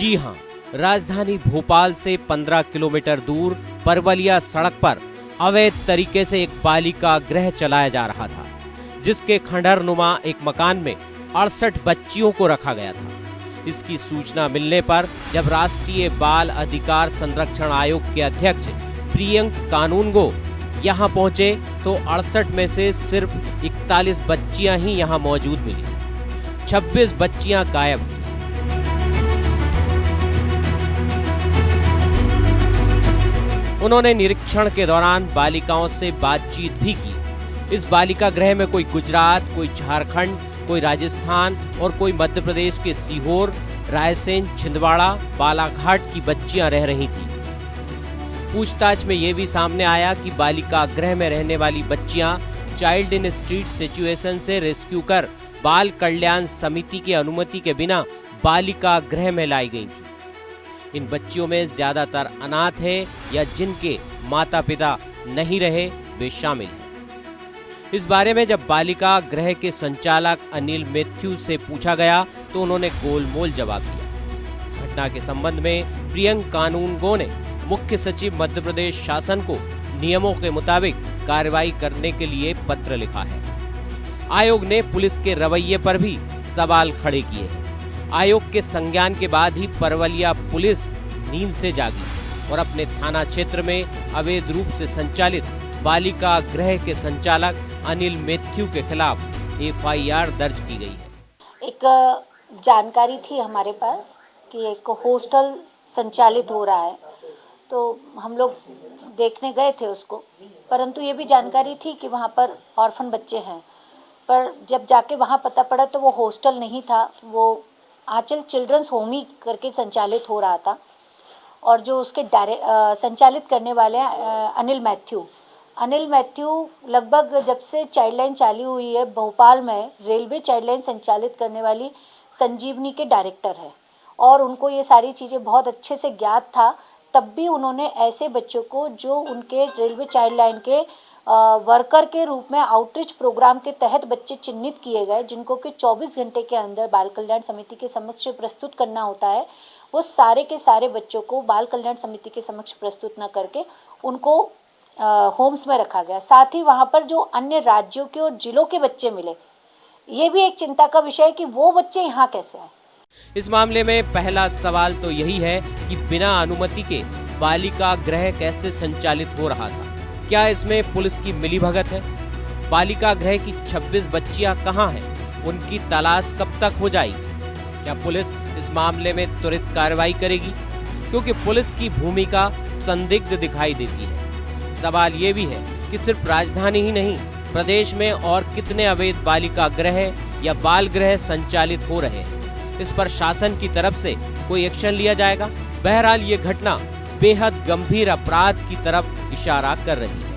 जी हां, राजधानी भोपाल से 15 किलोमीटर दूर परवलिया सड़क पर अवैध तरीके से एक बालिका गृह चलाया जा रहा था, जिसके खंडहरनुमा एक मकान में 68 बच्चियों को रखा गया था। इसकी सूचना मिलने पर जब राष्ट्रीय बाल अधिकार संरक्षण आयोग के अध्यक्ष प्रियंक कानूनगो यहां पहुंचे तो 68 में से सिर्फ 41 बच्चियां ही यहां मौजूद मिली। 26 बच्चियां गायब थी। उन्होंने निरीक्षण के दौरान बालिकाओं से बातचीत भी की। इस बालिका गृह में कोई गुजरात, कोई झारखंड, कोई राजस्थान और कोई मध्य प्रदेश के सीहोर, रायसेन, छिंदवाड़ा, बालाघाट की बच्चियां रह रही थीं। पूछताछ में ये भी सामने आया कि बालिका गृह में रहने वाली बच्चियां चाइल्ड इन स्ट्रीट सिचुएशन से रेस्क्यू कर बाल कल्याण समिति की अनुमति के बिना बालिका गृह में लाई गई थी। इन बच्चियों में ज्यादातर अनाथ है या जिनके माता पिता नहीं रहे वे शामिल हैं। इस बारे में जब बालिका गृह के संचालक अनिल मैथ्यू से पूछा गया तो उन्होंने गोलमोल जवाब दिया। घटना के संबंध में प्रियंक कानूनगो ने मुख्य सचिव मध्य प्रदेश शासन को नियमों के मुताबिक कार्रवाई करने के लिए पत्र लिखा है। आयोग ने पुलिस के रवैये पर भी सवाल खड़े किए हैं। आयोग के संज्ञान के बाद ही परवलिया पुलिस नींद से जागी और अपने थाना क्षेत्र में अवैध रूप से संचालित बालिका गृह के संचालक अनिल मैथ्यू के खिलाफ एफआईआर दर्ज की गई है। एक जानकारी थी हमारे पास कि एक हॉस्टल संचालित हो रहा है, तो हम लोग देखने गए थे उसको, परंतु ये भी जानकारी थी कि वहाँ पर ऑर्फन बच्चे हैं। पर जब जाके वहाँ पता पड़ा तो वो हॉस्टल नहीं था, वो आंचल चिल्ड्रंस होम ही करके संचालित हो रहा था। और जो उसके संचालित करने वाले अनिल मैथ्यू लगभग जब से चाइल्ड लाइन चालू हुई है भोपाल में, रेलवे चाइल्ड लाइन संचालित करने वाली संजीवनी के डायरेक्टर है और उनको ये सारी चीज़ें बहुत अच्छे से ज्ञात था। तब भी उन्होंने ऐसे बच्चों को जो उनके रेलवे चाइल्ड लाइन के वर्कर के रूप में आउटरीच प्रोग्राम के तहत बच्चे चिन्हित किए गए, जिनको कि 24 घंटे के अंदर बाल कल्याण समिति के समक्ष प्रस्तुत करना होता है, वो सारे के सारे बच्चों को बाल कल्याण समिति के समक्ष प्रस्तुत न करके उनको होम्स में रखा गया। साथ ही वहाँ पर जो अन्य राज्यों के और जिलों के बच्चे मिले, ये भी एक चिंता का विषय है कि वो बच्चे यहाँ कैसे आए। इस मामले में पहला सवाल तो यही है कि बिना अनुमति के बालिका गृह कैसे संचालित हो रहा था? क्या इसमें पुलिस की मिलीभगत है? बालिका गृह की 26 बच्चियां कहां हैं? उनकी तलाश कब तक हो जाएगी? क्या पुलिस इस मामले में त्वरित कार्रवाई करेगी? क्योंकि पुलिस की भूमिका संदिग्ध दिखाई देती है। सवाल ये भी है कि सिर्फ राजधानी ही नहीं, प्रदेश में और कितने अवैध बालिका गृह या बाल गृह संचालित हो रहे हैं? इस पर शासन की तरफ से कोई एक्शन लिया जाएगा? बहरहाल ये घटना बेहद गंभीर अपराध की तरफ इशारा कर रही है।